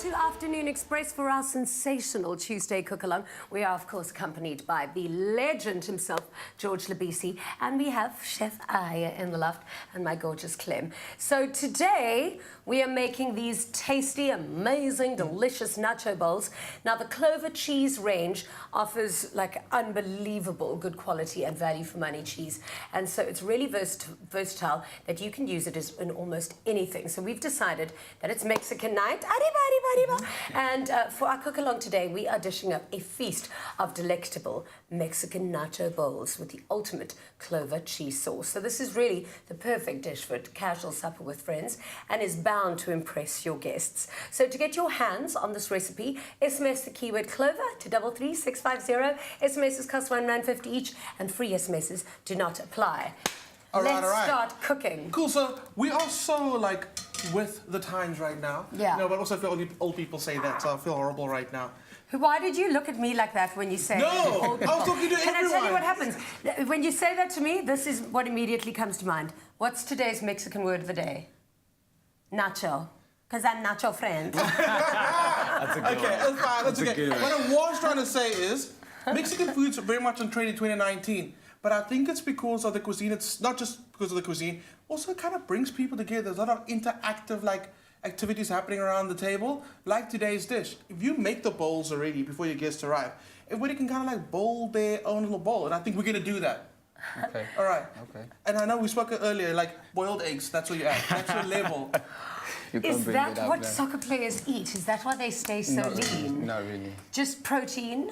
to Afternoon Express for our sensational Tuesday cook-along. We are, of course, accompanied by the legend himself, George Labisi, and we have Chef Aya in the loft and my gorgeous Clem. So today, we are making these tasty, amazing, delicious nacho bowls. Now, the Clover cheese range offers, like, unbelievable good quality and value for money cheese. And so it's really versatile that you can use it as in almost anything. So we've decided that it's Mexican night. And for our cook-along today, we are dishing up a feast of delectable Mexican nacho bowls with the ultimate Clover cheese sauce. So this is really the perfect dish for a casual supper with friends and is bound to impress your guests. So to get your hands on this recipe, SMS the keyword Clover to 33650. SMSs cost R1.50 each, and free SMSs do not apply. Let's start cooking. Cool, so we are so, like, with the times right now. Yeah. No, but also I feel old people say that, so I feel horrible right now. Why did you look at me like that when you say No, I was talking to everyone. Can I tell you what happens? When you say that to me, this is what immediately comes to mind. What's today's Mexican word of the day? Nacho. Because I'm nacho friend. That's a good one. That's fine, that's okay. What I was trying to say is, Mexican food's very much on trend in 2019. But I think it's because of the cuisine. It's not just because of the cuisine. Also, it kind of brings people together. There's a lot of interactive, like, activities happening around the table, like today's dish. If you make the bowls already before your guests arrive, everybody can kind of like bowl their own little bowl, and I think we're gonna do that. Okay. All right. Okay. And I know we spoke earlier, like boiled eggs. That's what you add. That's your level. Is that what soccer players eat? Is that why they stay so lean? Not really. Just protein?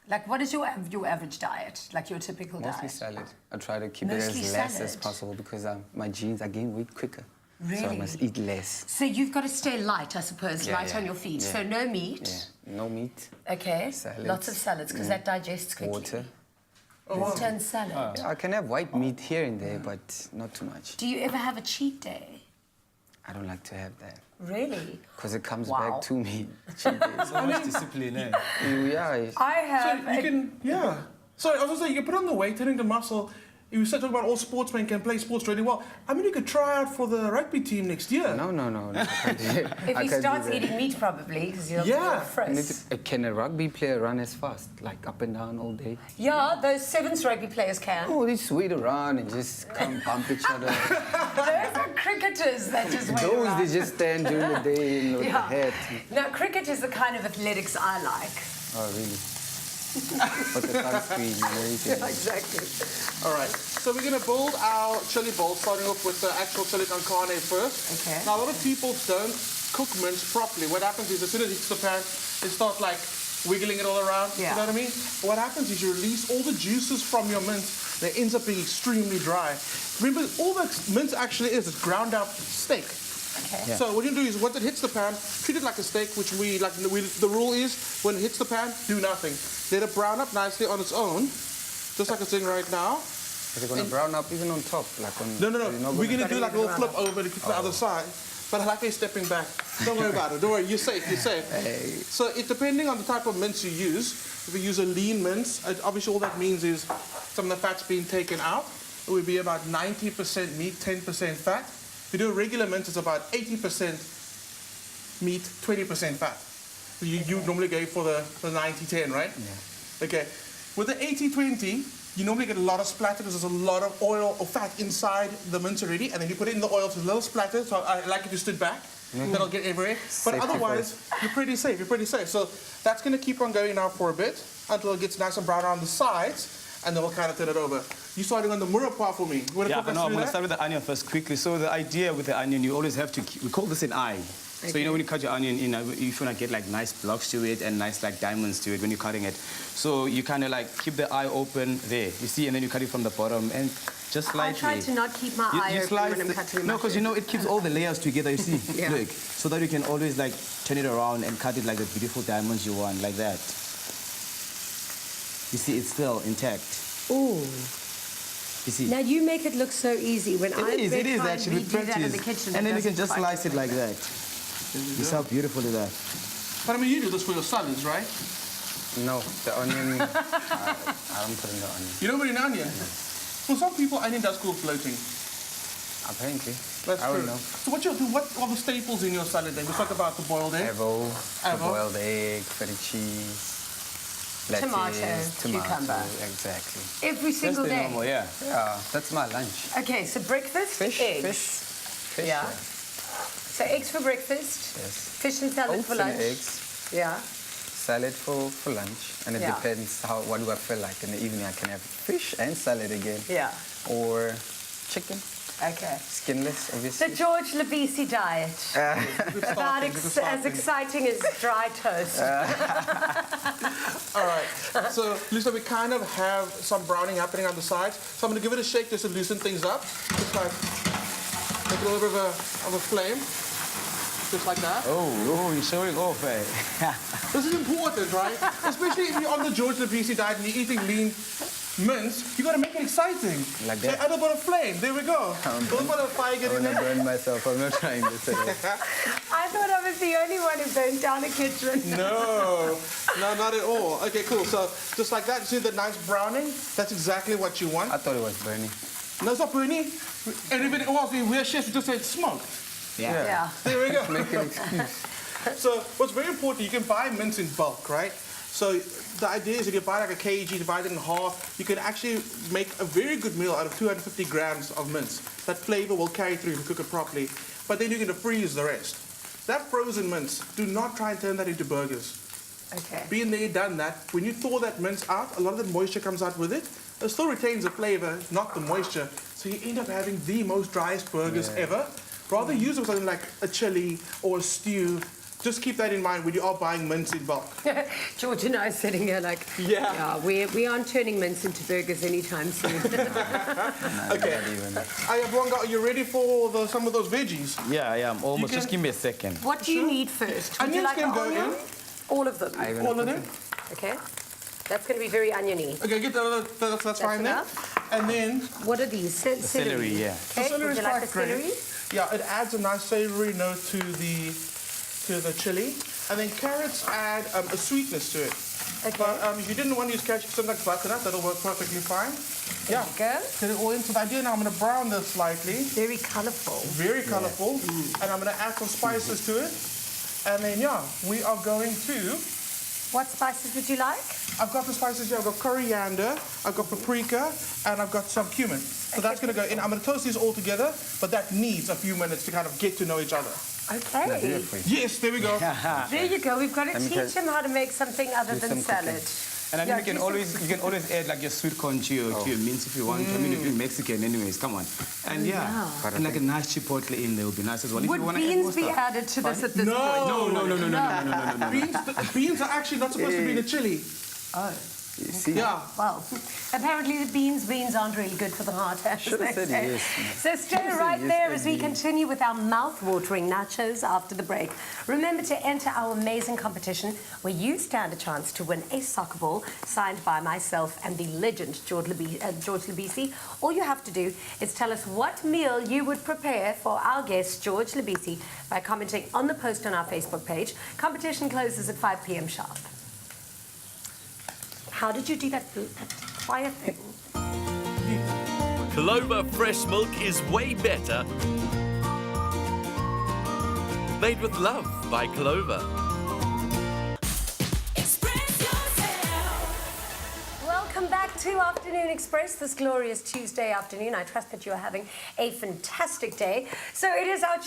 Like, what is your average diet? Like your typical Mostly diet? salad. I try to keep Mostly it as less salad? as possible because my genes, I gain weight quicker. Really? So I must eat less. So you've got to stay light, I suppose, light on your feet. Yeah. So no meat. Yeah. No meat. Okay. Salads. Lots of salads, because that digests quickly. Water. Water and salad. Yeah, I can have white meat here and there, but not too much. Do you ever have a cheat day? I don't like to have that. Really? Because it comes back to me. So much discipline, eh? Yeah. I have. So you can, yeah. Sorry, I was gonna say, you can put on the weight, turning the muscle. You said talking about all sportsmen can play sports really well. I mean, you could try out for the rugby team next year. No. If he starts eating meat, probably, because he'll be fresh. Can a rugby player run as fast, like up and down all day? Yeah, those sevens rugby players can. Oh, they just wait around and just come bump each other. Those are cricketers that just wait Those, around. they just stand during the day and with the head. Now, cricket is the kind of athletics I like. Oh, really? But the sunscreen and everything. Yeah, exactly. All right, so we're gonna build our chili bowl, starting off with the actual chili con carne first. Okay. Now, a lot of people don't cook mince properly. What happens is, as soon as it hits the pan, it starts like wiggling it all around. Yeah. You know what I mean? What happens is you release all the juices from your mince. They ends up being extremely dry. Remember, all that mince actually is ground up steak. Okay. Yeah. So what you do is, once it hits the pan, treat it like a steak, which the rule is, when it hits the pan, do nothing. Let it brown up nicely on its own, just like it's doing right now. Is it going to brown up even on top? Like on, No. We're going to do like a little flip over to the other side. But I like you stepping back. Don't worry about it. Don't worry. You're safe. You're safe. Hey. So it depending on the type of mince you use. If you use a lean mince, obviously all that means is some of the fat's being taken out. It would be about 90% meat, 10% fat. If you do a regular mince, it's about 80% meat, 20% fat. You normally go for the 90-10, right? Yeah. Okay. With the 80-20, you normally get a lot of splatter because there's a lot of oil or fat inside the mince already, and then you put it in the oil, so a little splatter. So I like it to stood back. Then I'll get everywhere. But otherwise, you're pretty safe. You're pretty safe. So that's going to keep on going now for a bit until it gets nice and brown on the sides, and then we'll kind of turn it over. You're starting on the murra part for me. I'm going to start with the onion first quickly. So the idea with the onion, you always have to, we call this an eye. Okay. So, you know, when you cut your onion, you know, you want to get like nice blocks to it and nice like diamonds to it when you're cutting it. So you kind of like keep the eye open there, you see, and then you cut it from the bottom and just lightly. I try to not keep my eye open when I'm cutting. No, because you know, it keeps all the layers together, you see. Yeah. Look, so that you can always like turn it around and cut it like the beautiful diamonds you want, like that. You see, it's still intact. Ooh. You see? Now you make it look so easy. When It is actually with do that in the kitchen, and then you can just slice it like that. You see how beautiful is that? But I mean, you do this for your salads, right? No, the onion, I don't put in the onion. You don't put in onion? For some people, onion does cook floating. Apparently. That's I true. don't know. So what are the staples in your salad then? We talked about the boiled egg. The boiled egg, feta cheese, lettuce, Tomato, cucumber. Exactly. Every That's single the day. normal, yeah. Yeah, that's my lunch. Okay, so breakfast, Fish, eggs. fish. Yeah. So eggs for breakfast, Yes. fish and salad Oats for lunch. and eggs, Yeah. salad for lunch, and it Yeah. depends what do I feel like. In the evening, I can have fish and salad again, Yeah. or chicken, Okay. skinless, The obviously. George Labisi diet. Good About starting, good as starting. exciting as dry toast. All right. So, Lisa, we kind of have some browning happening on the sides. So I'm going to give it a shake just to loosen things up. Just like make a little bit of a flame. Just like that. Oh, you're showing off, eh? This is important, right? Especially if you're on the George Labisi diet and you're eating lean mince, you got to make it exciting. Like So that. add a bit of flame. There we go. A little bit of fire I getting want to there. burn myself. I'm not trying to say it. I thought I was the only one who burnt down a kitchen. No, not at all. Okay, cool. So just like that, you see the nice browning? That's exactly what you want. I thought it was burning. No, it's not burning. And if it was, we're chefs, we just say it's smoked. Yeah. Yeah. There we go. Make an excuse. So what's very important, you can buy mince in bulk, right? So the idea is if you buy like a kg, divide it in half, you can actually make a very good meal out of 250 grams of mince. That flavor will carry through if you cook it properly. But then you're going to freeze the rest. That frozen mince, do not try and turn that into burgers. Okay. Being there, done that, when you thaw that mince out, a lot of the moisture comes out with it. It still retains the flavor, not the moisture. So you end up having the most driest burgers ever. Rather use it with something like a chili or a stew. Just keep that in mind when you are buying mince in bulk. George and I are sitting here like, Yeah. we aren't turning mince into burgers anytime soon. Okay. Ayabonga, are you ready for some of those veggies? Yeah, I'm almost. You Just can- give me a second. What do you need first? Would you Onions like can the go onion? in. All of them. I'm All gonna of put them? Okay. That's going to be very oniony. Okay, get that's fine there. enough. And then, What are these? Celery, yeah. Okay. celery Would is you like quite the celery? great. Yeah, it adds a nice savory note to the chili. And then carrots add a sweetness to it. Okay. But if you didn't want to use carrots, you could sometimes butternut. That'll work perfectly fine. There you go. Get it all into the idea. Now I'm going to brown this slightly. Very colourful. Very colourful. And I'm going to add some spices to it. And then, yeah, we are going to... What spices would you like? I've got the spices here. I've got coriander, I've got paprika, and I've got some cumin. So that's going to go in. I'm going to toast these all together, but that needs a few minutes to kind of get to know each other. Okay. Yes, there we go. There you go. We've got to Let me teach him how to make something other do than some cooking. salad. And I mean, Yeah, you can do always add like your sweet corn to your mince if you want. I mean, if you're Mexican, anyways, come on. And yeah, and like a nice chipotle in there would be nice as well. If Would you want to add beans more be stuff. added to this at this No. point? No. Beans are actually not supposed to be in a chili. Oh, You see? Yeah. well, apparently the beans aren't really good for the heart. as Should have they said say. yes. So stay Should have said right yes, there as we indeed. continue with our mouth-watering nachos after the break. Remember to enter our amazing competition where you stand a chance to win a soccer ball signed by myself and the legend George Labisi. All you have to do is tell us what meal you would prepare for our guest George Labisi by commenting on the post on our Facebook page. Competition closes at 5 p.m. sharp. How did you do that quiet thing? Clover fresh milk is way better. Made with love by Clover. Welcome back to Afternoon Express this glorious Tuesday afternoon. I trust that you are having a fantastic day. So it is our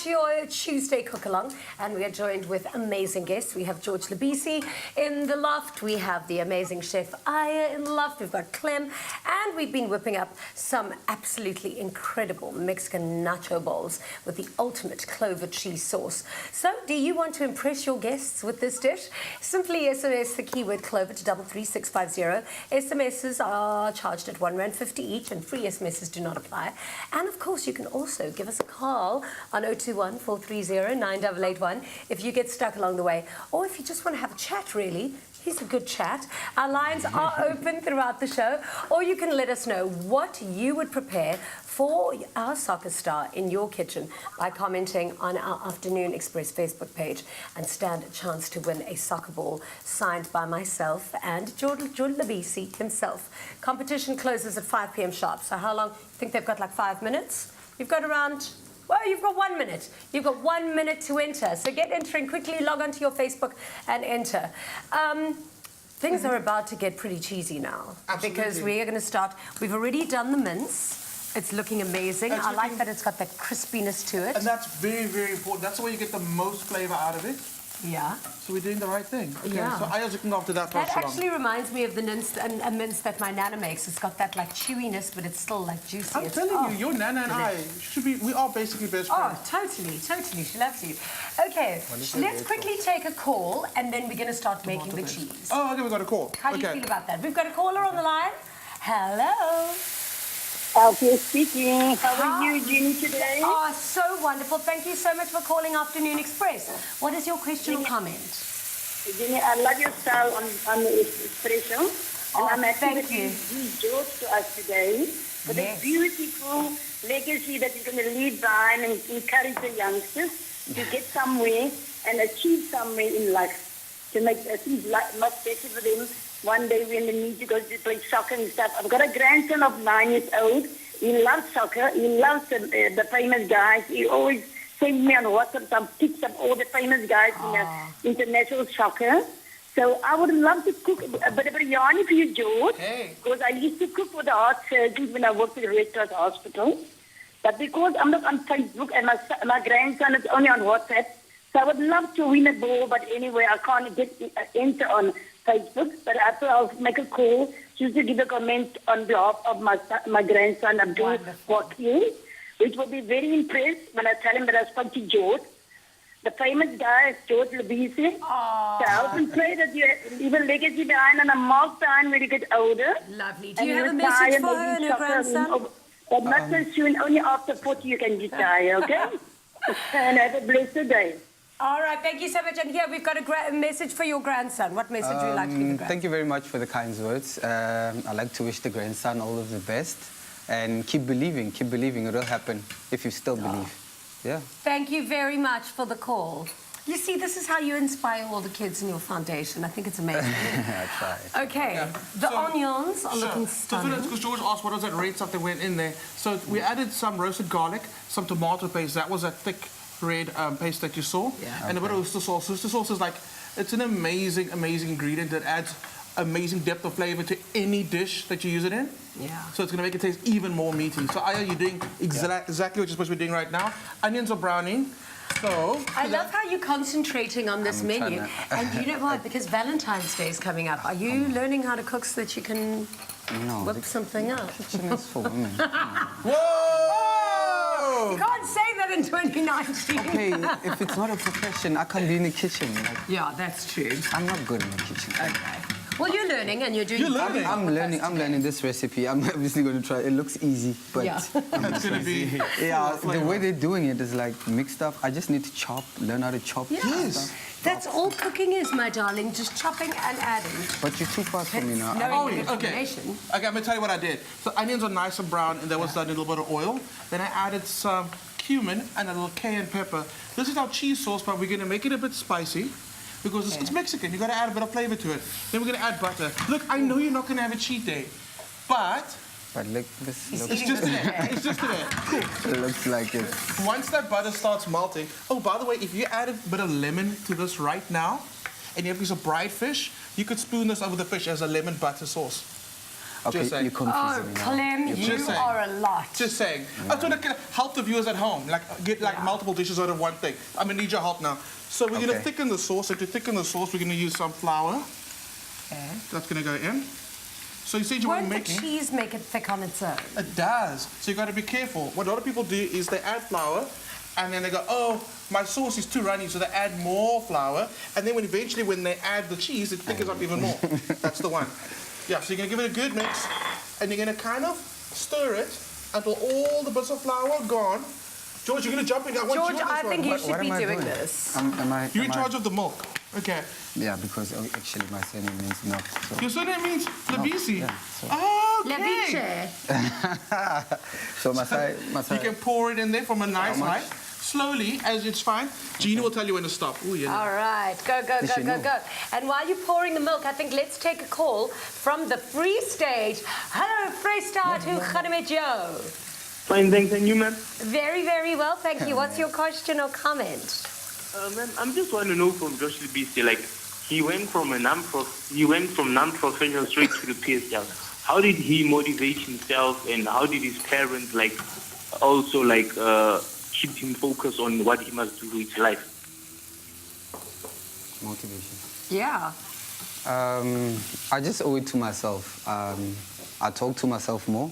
Tuesday cook-along, and we are joined with amazing guests. We have George Labisi in the loft. We have the amazing chef Aya in the loft. We've got Clem, and we've been whipping up some absolutely incredible Mexican nacho bowls with the ultimate clover cheese sauce. So do you want to impress your guests with this dish? Simply SMS the keyword Clover to 33650. SMSs are charged at R1.50 each, and free SMSs do not apply. And of course, you can also give us a call on 021 430 9881 if you get stuck along the way, or if you just want to have a chat, really. Here's a good chat. Our lines are open throughout the show, or you can let us know what you would prepare for our soccer star in your kitchen by commenting on our Afternoon Express Facebook page and stand a chance to win a soccer ball signed by myself and George Labisi himself. Competition closes at 5 p.m. sharp. So how long? You think they've got like 5 minutes? You've got around, well, you've got 1 minute. You've got 1 minute to enter. So get entering quickly, log onto your Facebook and enter. Things are about to get pretty cheesy now. Absolutely. Because we are going to start, we've already done the mince. It's looking amazing. It's I like looking- that it's got that crispiness to it. And that's very, very important. That's the way you get the most flavor out of it. Yeah. So we're doing the right thing. Okay, Yeah. so I was looking after that part That so long. actually reminds me of the mince that my nana makes. It's got that like chewiness, but it's still like juicy. I'm telling you, your Nana and I we are basically best Oh, friends. totally. She loves you. Okay, let's quickly take a call and then we're going to start making the cheese. Oh, okay, we got a call. How do you feel about that? We've got a caller on the line. Hello. Alfie speaking. How are you, Jeannie, today? Oh, so wonderful. Thank you so much for calling Afternoon Express. What is your question or comment? Jeannie, I love your style on the espresso. Oh, And I'm happy thank that you. you George to us today for Yes. the beautiful legacy that you're going to leave behind and encourage the youngsters to get somewhere and achieve somewhere in life, to make things much better for them one day when they need to go to play soccer and stuff. I've got a grandson of 9 years old. He loves soccer. He loves the famous guys. He always sends me on WhatsApp some pics of all the famous guys in the international soccer. So I would love to cook a bit of biryani for you, George. Hey. Because I used to cook for the heart surgeons when I worked at the Red Cross Hospital. But because I'm not on Facebook and my grandson is only on WhatsApp, so I would love to win a ball, but anyway, I can't get enter on Facebook. But after I'll make a call just to give a comment on behalf of my grandson, Abdul Wonderful. Wakil, which will be very impressed when I tell him that I spoke to George. The famous guy is George Labisi. So I hope and pray that you leave a legacy behind and a mark behind when you get older. Lovely. Do And you have a retire message for maybe her and her soccer, grandson? But not so soon, only after 40 you can retire, okay? And have a blessed day. All right, thank you so much. And here we've got a message for your grandson. What message would you like to give the grandson? Thank you very much for the kind words. I'd like to wish the grandson all of the best. And keep believing, it will happen if you still believe. Yeah. Thank you very much for the call. You see, this is how you inspire all the kids in your foundation. I think it's amazing. I tried. Okay, the So- onions are looking So stunning. because George asked what was that red stuff that went in there. So we added some roasted garlic, some tomato paste. That was that thick red paste that you saw. Yeah. And a bit of oyster sauce. Oyster sauce is like, it's an amazing ingredient that adds amazing depth of flavor to any dish that you use it in. Yeah. So it's going to make it taste even more meaty. So Aya, you're doing exactly what you're supposed to be doing right now. Onions are browning. So I love how you're concentrating on this I'm menu. trying And you know what? Because Valentine's Day is coming up. Are you learning how to cook so that you can No, whip the something up? kitchen is for women. whoa! You can't say that in 2019. Hey, if it's not a profession, I can't be in the kitchen. Like, Yeah, that's true. I'm not good in the kitchen. Okay. Well, you're learning and you're doing. You're learning. I'm learning this recipe. I'm obviously going to try. It looks easy, but Yeah. It's going to be... yeah, the way they're doing it is like mixed up. I just need to chop, learn how to chop. Yes. That's all cooking is, my darling. Just chopping and adding. But you're too fast for me now. No. Oh, Knowing the okay. information. Okay, I'm going to tell you what I did. So onions are nice and brown, and there was done a little bit of oil. Then I added some cumin and a little cayenne pepper. This is our cheese sauce, but we're going to make it a bit spicy because it's Mexican. You've got to add a bit of flavor to it. Then we're going to add butter. Look, I know you're not going to have a cheat day, but But look, this He's looks, it's just there. It's just there. it looks like it. Once that butter starts melting, oh, by the way, if you add a bit of lemon to this right now, and you have a piece of fried fish, you could spoon this over the fish as a lemon butter sauce. Okay, Just saying. you're confusing Oh, me now. Clem, you Just saying. are a lot. Just saying. I just want to help the viewers at home, like get multiple dishes out of one thing. I'm gonna need your help now. So we're gonna Okay. thicken the sauce. And to thicken the sauce, we're gonna use some flour. Okay. That's gonna go in. So you see what Won't we're the making? cheese make it thick on its own? It does. So you got to be careful. What a lot of people do is they add flour, and then they go, oh, my sauce is too runny, so they add more flour, and then eventually when they add the cheese, it thickens up even more. That's the one. Yeah. So you're gonna give it a good mix, and you're gonna kind of stir it until all the bits of flour are gone. George, you're gonna jump in. I want George, you on this I think one. you should What be am I doing doing? this. You're in charge of the milk. Okay. Yeah, because actually my surname means milk. So. Your surname means Labisi. yeah, so- Okay. Leviche. So Masai, You can pour it in there from a nice much? height. Slowly, as it's fine. Jeannie will tell you when to stop. Ooh, yeah. All right, go, go, Does go, she go, know? go. And while you're pouring the milk, I think let's take a call from the Free State. Hallo, Vrystaat, hoe gaat het met jou? Fine, thanks. And you, ma'am? Very, very well, thank you. What's your question or comment? Ma'am, I'm just want to know from Josh Lebisi, like, he went from non-professional straight to the PSL. How did he motivate himself, and how did his parents, like, also, like, keep him focused on what he must do with his life? Motivation. Yeah. I just owe it to myself. I talk to myself more.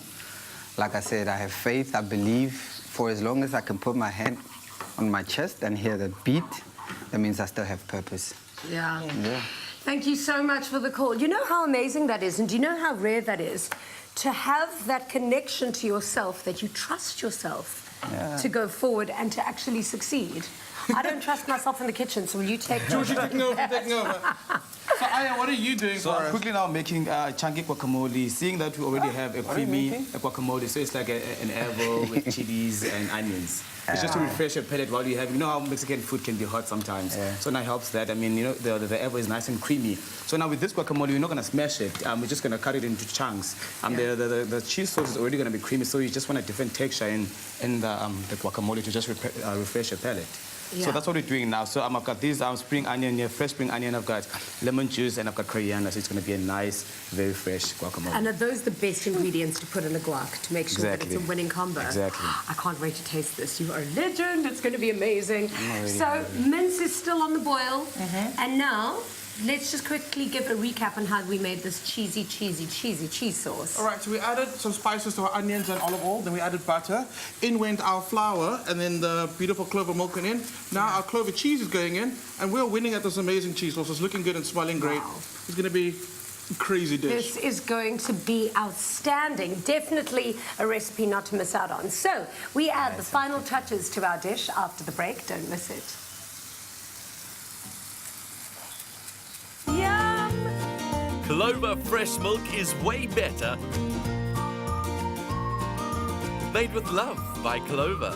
Like I said, I have faith, I believe. For as long as I can put my hand on my chest and hear that beat, that means I still have purpose. Yeah. Yeah. Thank you so much for the call. You know how amazing that is, and do you know how rare that is? To have that connection to yourself, that you trust yourself to go forward and to actually succeed. I don't trust myself in the kitchen, so will you take George, you're taking over, taking over. So, Aya, what are you doing So for I'm us? quickly now making chunky guacamole, seeing that we already have a creamy guacamole, so it's like an herbal with chilies and onions. It's just to refresh your palate while you have, you know how Mexican food can be hot sometimes. So now it helps that. I mean, you know, the herbal is nice and creamy. So now with this guacamole, we're not going to smash it. We're just going to cut it into chunks. The cheese sauce is already going to be creamy, so you just want a different texture in the guacamole to just refresh your palate. Yeah. So that's what we're doing now. So I've got this spring onion here, fresh spring onion. I've got lemon juice and I've got coriander. So it's going to be a nice, very fresh guacamole. And are those the best ingredients to put in the guac to make sure that Exactly. it's a winning combo? Exactly. I can't wait to taste this. You are a legend. It's going to be amazing. already So mince is still on the boil. And now, let's just quickly give a recap on how we made this cheesy cheese sauce. All right, so we added some spices to our onions and olive oil, then we added butter. In went our flour, and then the beautiful clover milk went in. Now our clover cheese is going in, and we're winning at this amazing cheese sauce. It's looking good and smelling great. Wow. It's going to be a crazy dish. This is going to be outstanding. Definitely a recipe not to miss out on. So we add the final touches to our dish after the break. Don't miss it. Yum! Clover fresh milk is way better. Made with love by Clover.